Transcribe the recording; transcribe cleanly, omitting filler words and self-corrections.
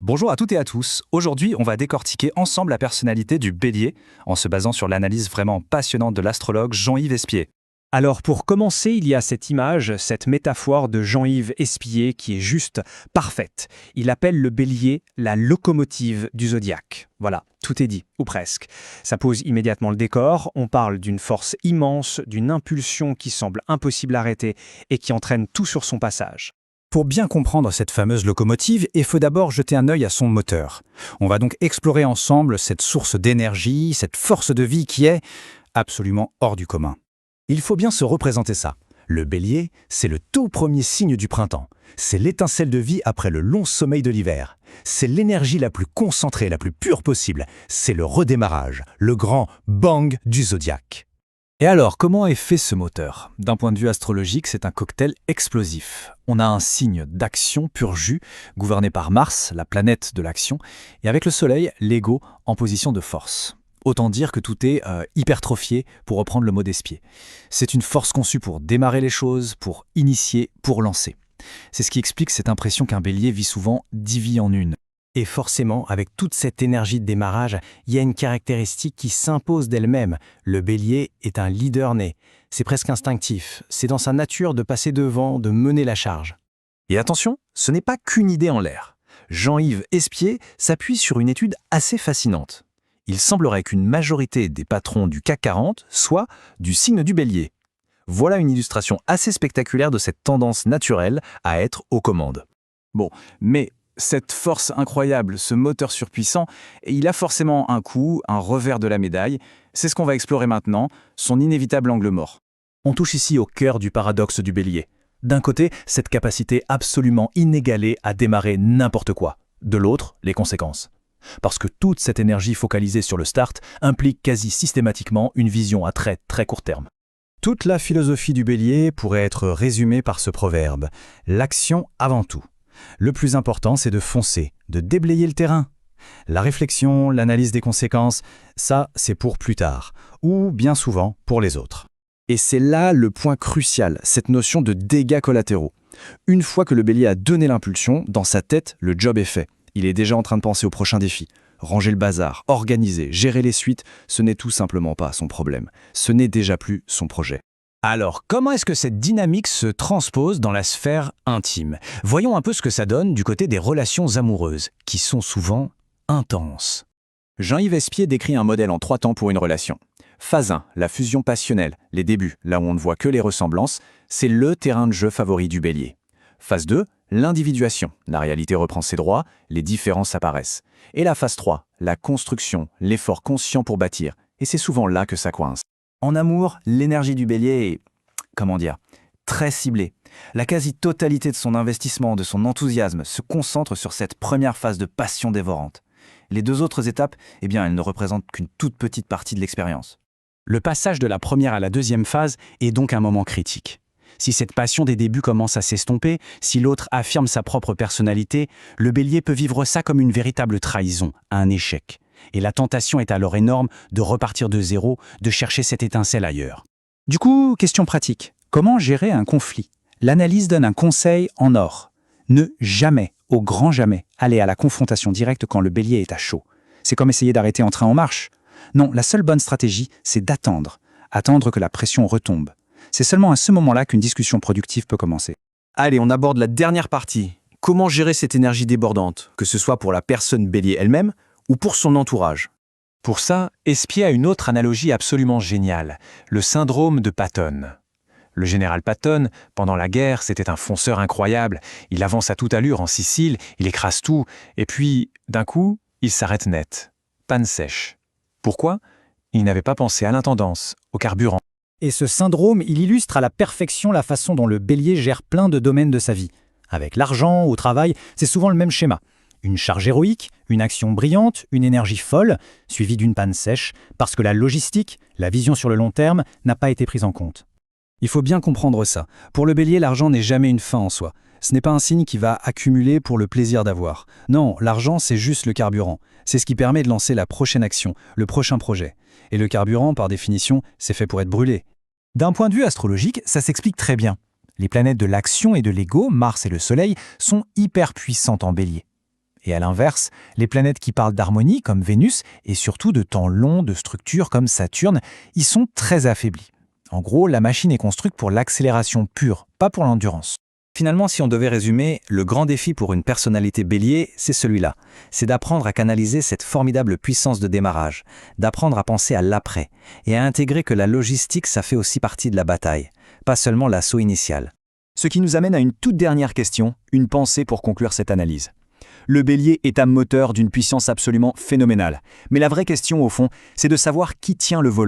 Bonjour à toutes et à tous. Aujourd'hui, on va décortiquer ensemble la personnalité du Bélier en se basant sur l'analyse vraiment passionnante de l'astrologue Jean-Yves Espier. Alors pour commencer, il y a cette image, cette métaphore de Jean-Yves Espier qui est juste parfaite. Il appelle le Bélier la locomotive du zodiaque. Voilà, tout est dit, ou presque. Ça pose immédiatement le décor, on parle d'une force immense, d'une impulsion qui semble impossible à arrêter et qui entraîne tout sur son passage. Pour bien comprendre cette fameuse locomotive, il faut d'abord jeter un œil à son moteur. On va donc explorer ensemble cette source d'énergie, cette force de vie qui est absolument hors du commun. Il faut bien se représenter ça. Le Bélier, c'est le tout premier signe du printemps. C'est l'étincelle de vie après le long sommeil de l'hiver. C'est l'énergie la plus concentrée, la plus pure possible. C'est le redémarrage, le grand bang du zodiaque. Et alors, comment est fait ce moteur? D'un point de vue astrologique, c'est un cocktail explosif. On a un signe d'action pur jus, gouverné par Mars, la planète de l'action, et avec le Soleil, l'ego, en position de force. Autant dire que tout est hypertrophié, pour reprendre le mot d'Espier. C'est une force conçue pour démarrer les choses, pour initier, pour lancer. C'est ce qui explique cette impression qu'un Bélier vit souvent 10 vies en une. Et forcément, avec toute cette énergie de démarrage, il y a une caractéristique qui s'impose d'elle-même. Le Bélier est un leader né. C'est presque instinctif. C'est dans sa nature de passer devant, de mener la charge. Et attention, ce n'est pas qu'une idée en l'air. Jean-Yves Espier s'appuie sur une étude assez fascinante. Il semblerait qu'une majorité des patrons du CAC 40 soient du signe du Bélier. Voilà une illustration assez spectaculaire de cette tendance naturelle à être aux commandes. Bon, mais cette force incroyable, ce moteur surpuissant, il a forcément un coup, un revers de la médaille. C'est ce qu'on va explorer maintenant, son inévitable angle mort. On touche ici au cœur du paradoxe du Bélier. D'un côté, cette capacité absolument inégalée à démarrer n'importe quoi. De l'autre, les conséquences. Parce que toute cette énergie focalisée sur le start implique quasi systématiquement une vision à très très court terme. Toute la philosophie du Bélier pourrait être résumée par ce proverbe « l'action avant tout ». Le plus important, c'est de foncer, de déblayer le terrain. La réflexion, l'analyse des conséquences, ça, c'est pour plus tard, ou bien souvent pour les autres. Et c'est là le point crucial, cette notion de dégâts collatéraux. Une fois que le Bélier a donné l'impulsion, dans sa tête, le job est fait. Il est déjà en train de penser au prochain défi. Ranger le bazar, organiser, gérer les suites, ce n'est tout simplement pas son problème. Ce n'est déjà plus son projet. Alors, comment est-ce que cette dynamique se transpose dans la sphère intime? Voyons un peu ce que ça donne du côté des relations amoureuses, qui sont souvent intenses. Jean-Yves Espier décrit un modèle en 3 temps pour une relation. Phase 1, la fusion passionnelle, les débuts, là où on ne voit que les ressemblances, c'est le terrain de jeu favori du Bélier. Phase 2, l'individuation, la réalité reprend ses droits, les différences apparaissent. Et la phase 3, la construction, l'effort conscient pour bâtir, et c'est souvent là que ça coince. En amour, l'énergie du Bélier est, très ciblée. La quasi-totalité de son investissement, de son enthousiasme, se concentre sur cette première phase de passion dévorante. Les 2 autres étapes, elles ne représentent qu'une toute petite partie de l'expérience. Le passage de la première à la deuxième phase est donc un moment critique. Si cette passion des débuts commence à s'estomper, si l'autre affirme sa propre personnalité, le Bélier peut vivre ça comme une véritable trahison, un échec. Et la tentation est alors énorme de repartir de zéro, de chercher cette étincelle ailleurs. Du coup, question pratique. Comment gérer un conflit? L'analyse donne un conseil en or. Ne jamais, au grand jamais, aller à la confrontation directe quand le Bélier est à chaud. C'est comme essayer d'arrêter un train en marche. Non, la seule bonne stratégie, c'est d'attendre. Attendre que la pression retombe. C'est seulement à ce moment-là qu'une discussion productive peut commencer. Allez, on aborde la dernière partie. Comment gérer cette énergie débordante, que ce soit pour la personne Bélier elle-même ou pour son entourage? Pour ça, Espier a une autre analogie absolument géniale, le syndrome de Patton. Le général Patton, pendant la guerre, c'était un fonceur incroyable. Il avance à toute allure en Sicile, il écrase tout, et puis, d'un coup, il s'arrête net. Panne sèche. Pourquoi? Il n'avait pas pensé à l'intendance, au carburant. Et ce syndrome, il illustre à la perfection la façon dont le Bélier gère plein de domaines de sa vie. Avec l'argent, au travail, c'est souvent le même schéma. Une charge héroïque, une action brillante, une énergie folle, suivie d'une panne sèche, parce que la logistique, la vision sur le long terme, n'a pas été prise en compte. Il faut bien comprendre ça. Pour le Bélier, l'argent n'est jamais une fin en soi. Ce n'est pas un signe qui va accumuler pour le plaisir d'avoir. Non, l'argent, c'est juste le carburant. C'est ce qui permet de lancer la prochaine action, le prochain projet. Et le carburant, par définition, c'est fait pour être brûlé. D'un point de vue astrologique, ça s'explique très bien. Les planètes de l'action et de l'ego, Mars et le Soleil, sont hyper puissantes en Bélier. Et à l'inverse, les planètes qui parlent d'harmonie, comme Vénus, et surtout de temps long, de structures comme Saturne, y sont très affaiblies. En gros, la machine est construite pour l'accélération pure, pas pour l'endurance. Finalement, si on devait résumer, le grand défi pour une personnalité bélier, c'est celui-là. C'est d'apprendre à canaliser cette formidable puissance de démarrage, d'apprendre à penser à l'après, et à intégrer que la logistique, ça fait aussi partie de la bataille, pas seulement l'assaut initial. Ce qui nous amène à une toute dernière question, une pensée pour conclure cette analyse. Le bélier est âme moteur d'une puissance absolument phénoménale. Mais la vraie question, au fond, c'est de savoir qui tient le volant.